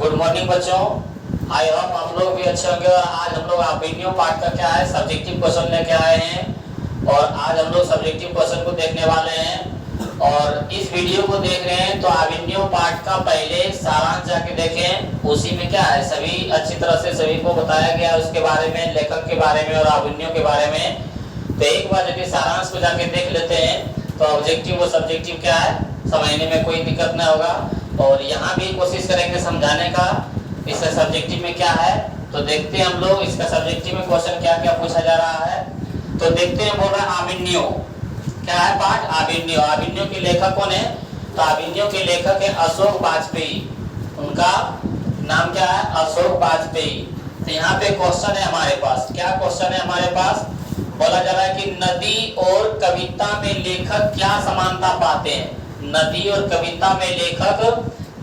Good morning बच्चों। I hope आप लोग भी अच्छे होंगे। और आज हम लोग वीडियो पार्ट का क्या है सब्जेक्टिव क्वेश्चन लेके आए हैं और आज हम लोग सब्जेक्टिव क्वेश्चन को देखने वाले हैं। और इस वीडियो को देख रहे हैं तो वीडियो पार्ट का पहले सारांश जाके देखें, उसी में क्या है सभी अच्छी तरह से सभी को बताया गया है, उसके बारे में, लेखक के बारे में और अभिनयों के बारे में। तो एक बार यदि सारांश को जाके देख लेते हैं तो ऑब्जेक्टिव और सब्जेक्टिव क्या है समझने में कोई दिक्कत नहीं होगा। और यहाँ भी कोशिश करेंगे समझाने का इसका सब्जेक्टिव में क्या है। तो देखते हैं हम लोग इसका सब्जेक्टिव में क्वेश्चन क्या क्या पूछा जा रहा है। तो देखते हैं, बोल रहा है अभिनयों। क्या है पाठ? अभिनयों। अभिनयों के लेखक कौन है? तो अभिनयों के लेखक है अशोक वाजपेयी। उनका नाम क्या है? अशोक वाजपेयी। तो यहाँ पे क्वेश्चन है हमारे पास। क्या क्वेश्चन है हमारे पास? बोला जा रहा है कि नदी और कविता में लेखक क्या समानता पाते हैं। नदी और कविता में लेखक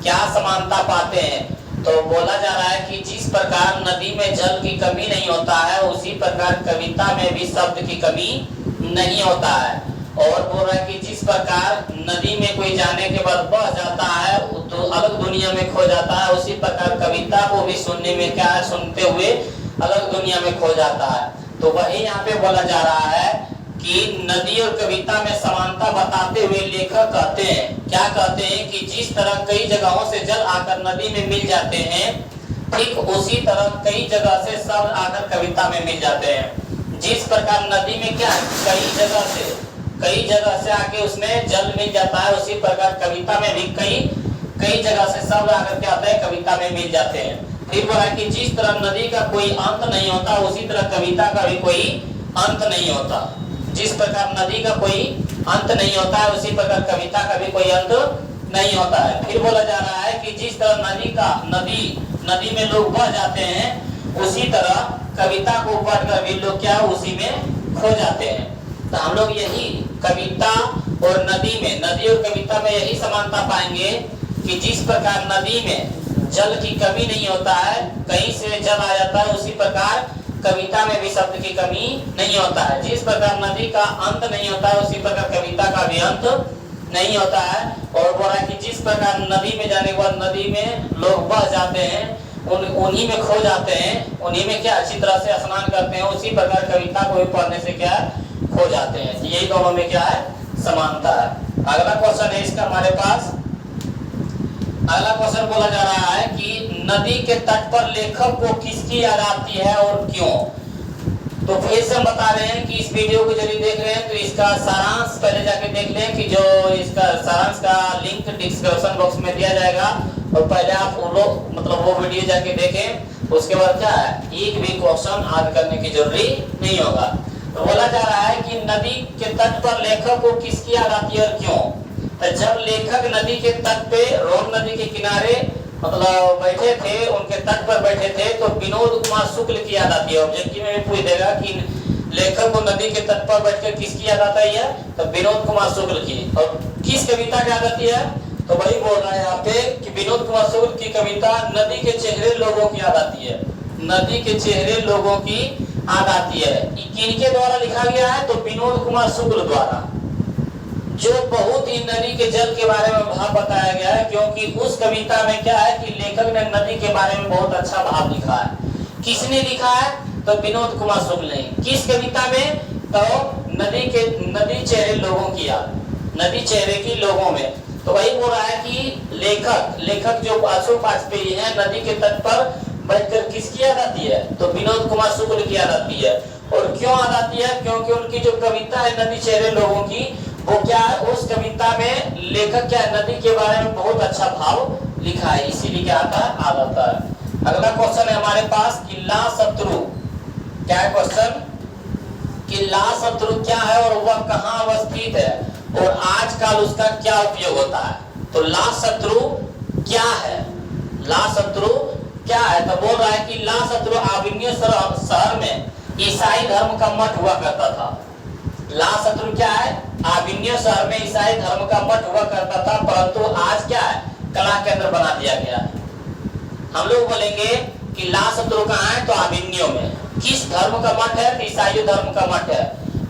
क्या समानता पाते हैं। तो बोला जा रहा है कि जिस प्रकार नदी में जल की कमी नहीं होता है, उसी प्रकार कविता में भी शब्द की कमी नहीं होता है। और बोल रहा है कि जिस प्रकार नदी में कोई जाने के बाद बह जाता है तो अलग दुनिया में खो जाता है, उसी प्रकार कविता को भी सुनने में क्या है, सुनते हुए अलग दुनिया में खो जाता है। तो वही यहाँ पे बोला जा रहा है कि नदी और कविता में समानता बताते हुए लेखक कहते हैं, क्या कहते हैं कि जिस तरह कई जगहों से जल आकर नदी में मिल जाते हैं, ठीक उसी तरह कई जगह से शब्द आकर कविता में मिल जाते हैं। जिस प्रकार नदी में क्या कई जगह से आके उसमें जल मिल जाता है, उसी प्रकार कविता में भी कई जगह से शब्द आकर क्या होता है, कविता में मिल जाते हैं। फिर बोला कि जिस तरह नदी का कोई अंत नहीं होता, उसी तरह कविता का भी कोई अंत नहीं होता। जिस प्रकार नदी का कोई अंत नहीं होता है, उसी प्रकार कविता का भी कोई अंत नहीं होता है। फिर बोला जा रहा है कि जिस तरह नदी में लोग बह जाते हैं, उसी तरह कविता को पढ़कर भी लोग क्या उसी में खो जाते हैं। तो हम लोग यही कविता और नदी और कविता में यही समानता पाएंगे कि जिस प्रकार नदी में जल की कमी नहीं होता है, कहीं से जल आ जाता है, उसी प्रकार कविता में भी शब्द की कमी नहीं होता है। जिस प्रकार नदी का अंत नहीं होता है, उसी प्रकार कविता का भी अंत नहीं होता है। और बोल रहा है कि जिस प्रकार नदी में जाने के बाद नदी में लोग बह जाते हैं, उन्हीं में खो जाते हैं, उन्हीं में क्या अच्छी तरह से स्नान करते हैं, उसी प्रकार कविता को भी पढ़ने से क्या खो जाते हैं। यही दोनों में क्या है समानता है। अगला क्वेश्चन है इसका हमारे पास। अगला क्वेश्चन बोला जा रहा है कि नदी के तट पर लेखक को किसकी याद आती है और क्यों। तो फिर से हम बता रहे हैं कि इस वीडियो को यदि देख रहे हैं तो इसका सारांश पहले जाके देख लें कि जो इसका सारांश का लिंक डिस्क्रिप्शन बॉक्स में दिया जाएगा, और पहले आप वो वीडियो जाके देखें। उसके बाद क्या है, एक भी क्वेश्चन याद करने की जरूरी नहीं होगा। तो बोला जा रहा है कि नदी के तट पर लेखक को किसकी याद आती है और क्यों। तो जब लेखक नदी के तट पे रोन नदी के किनारे बैठे थे, उनके तट पर बैठे थे, तो विनोद कुमार शुक्ल की याद आती है। ऑब्जेक्टिव में पूछ देगा कि लेखक को नदी के तट पर बैठकर किसकी याद आता है, तो विनोद कुमार शुक्ल की। और किस कविता की याद आती है, तो वही बोल रहा है यहाँ पे कि विनोद कुमार शुक्ल की कविता नदी के चेहरे लोगों की याद आती है। नदी के चेहरे लोगों की याद आती है। किनके द्वारा लिखा गया है, तो विनोद कुमार शुक्ल द्वारा, जो बहुत ही नदी के जल के बारे में भाव बताया गया है। क्योंकि उस कविता में क्या है कि लेखक ने नदी के बारे में बहुत अच्छा भाव लिखा है। किसने लिखा है, तो विनोद कुमार शुक्ल ने। किस कविता में, तो नदी चेहरे लोगों की याद, नदी चेहरे की लोगों में। तो वही बोल रहा है कि लेखक जो अशोक वाजपेयी है, नदी के तट पर बैठकर किसकी याद आती है, तो विनोद कुमार शुक्ल की याद आती है। और क्यों याद आती है, क्योंकि उनकी जो कविता है नदी चेहरे लोगों की, वो क्या है, उस कविता में लेखक क्या है, नदी के बारे में बहुत अच्छा भाव लिखा है, इसीलिए क्या आता है, आ जाता है। अगला क्वेश्चन है हमारे पास कि ला शत्रु। क्या है क्वेश्चन कि ला शत्रु क्या है और वह कहाँ अवस्थित है और आजकल उसका क्या उपयोग होता है। तो ला शत्रु क्या है, ला शत्रु क्या है। तो बोल रहा है कि ला शत्रु अभिनय शहर में ईसाई धर्म का मठ हुआ करता था। ला शत्रु क्या है, अभिनय शहर में ईसाई धर्म का मठ हुआ करता था, परंतु आज क्या है, कला केंद्र बना दिया गया है। हम लोग बोलेंगे कि ला शत्रु कहाँ है, तो अभिनयों में। किस धर्म का मठ है, तो ईसाई धर्म का मठ है,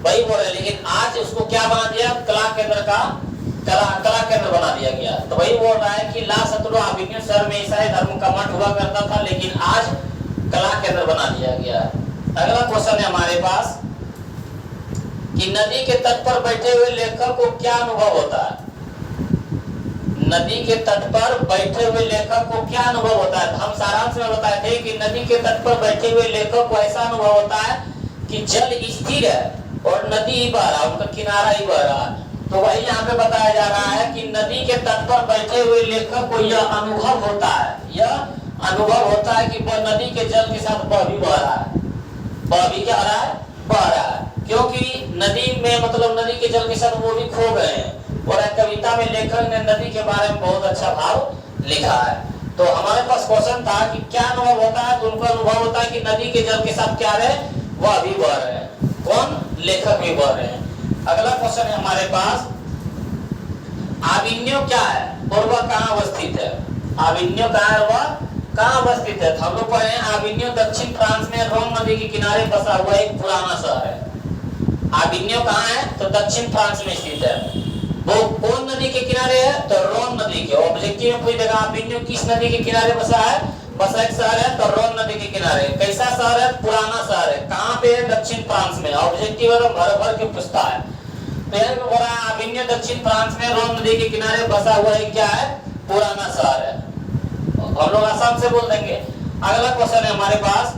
वही बोल रहे। लेकिन आज उसको क्या बना दिया, कला केंद्र का कला केंद्र बना दिया गया। तो वही बोल रहा है कि ला शत्रु अभिज्ञ शहर में ईसाई धर्म का मठ हुआ करता था, लेकिन आज कला केंद्र बना दिया गया। अगला क्वेश्चन है हमारे पास कि नदी के तट पर बैठे हुए लेखक को क्या अनुभव होता है। नदी के तट पर बैठे हुए लेखक को क्या अनुभव होता है। हम सारांश में बताए थे कि नदी के तट पर बैठे हुए लेखक को ऐसा अनुभव होता है कि जल स्थिर है और नदी ही बह रहा, उनका किनारा ही बह रहा। तो वही यहाँ पे बताया जा रहा है कि नदी के तट पर बैठे हुए लेखक को यह अनुभव होता है, यह अनुभव होता है कि वह नदी के जल के साथ बह भी बह रहा है, बह भी क्या रहा है, बह रहा है। क्योंकि नदी में मतलब नदी के जल के साथ वो भी खो गए हैं। और कविता में लेखक ने नदी के बारे में बहुत अच्छा भाव लिखा है। तो हमारे पास क्वेश्चन था कि क्या अनुभव होता है, तो उनको अनुभव होता है कि नदी के जल के साथ क्या रहे, वह भी बह रहे हैं। कौन, लेखक भी बह रहे हैं। अगला क्वेश्चन है हमारे पास, आविन्यो क्या है और वह कहाँ अवस्थित है। आविन्यो कहाँ है, वह कहाँ अवस्थित है। हम लोग पढ़े आविन्यो दक्षिण फ्रांस में रोन नदी के किनारे बसा हुआ एक पुराना शहर है। आविन्यो कहाँ है, तो दक्षिण फ्रांस में स्थित है। वो कौन नदी के किनारे है, तो रोन नदी के। ऑब्जेक्टिव में पूछ देगा आविन्यो किस नदी के किनारे बसा है, बसा एक शहर है तो रोन नदी के किनारे। कैसा शहर है, पुराना शहर है। कहाँ पे है, दक्षिण फ्रांस में। ऑब्जेक्टिव है तो भर भर के पूछता है। तो यह बोल रहा है आविन्यो दक्षिण फ्रांस में रोन नदी के किनारे बसा हुआ है, क्या है, पुराना शहर है। हम लोग आसाम से बोल देंगे। अगला क्वेश्चन है हमारे पास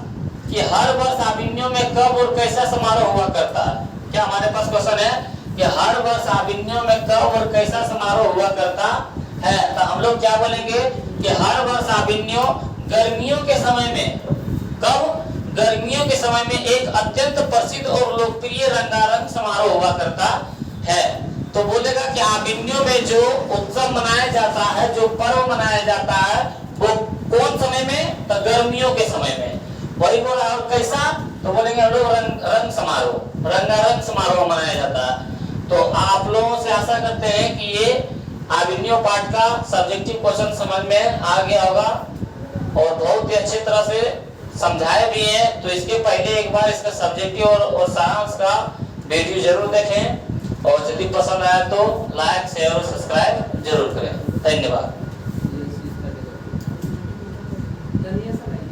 कि हर वर्ष आविन्यो में कब और कैसा समारोह हुआ करता है। क्या हमारे पास क्वेश्चन है कि हर वर्ष आविन्यो में कब और कैसा समारोह हुआ करता है। तो हम लोग क्या बोलेंगे कि हर वर्ष आविन्यो गर्मियों के समय में, कब, गर्मियों के समय में एक अत्यंत प्रसिद्ध और लोकप्रिय रंगारंग समारोह हुआ करता है। तो बोलेगा कि आविन्यो में जो उत्सव मनाया जाता है, जो पर्व मनाया जाता है, वो कौन समय में, तो गर्मियों के समय में। वही बोला। और कैसा, तो बोलेंगे हम लोग रंग समारोह, रंगारंग समारोह मनाया जाता है। तो आप लोगों से आशा करते हैं कि ये आविन्यो पाठ का सब्जेक्टिव क्वेश्चन समझ में आ गया होगा और बहुत ही अच्छी तरह से समझाए भी है। तो इसके पहले एक बार इसका सब्जेक्टिव और सारांश का वीडियो जरूर देखें और यदि पसंद आया तो लाइक, शेयर और सब्सक्राइब जरूर करें। धन्यवाद।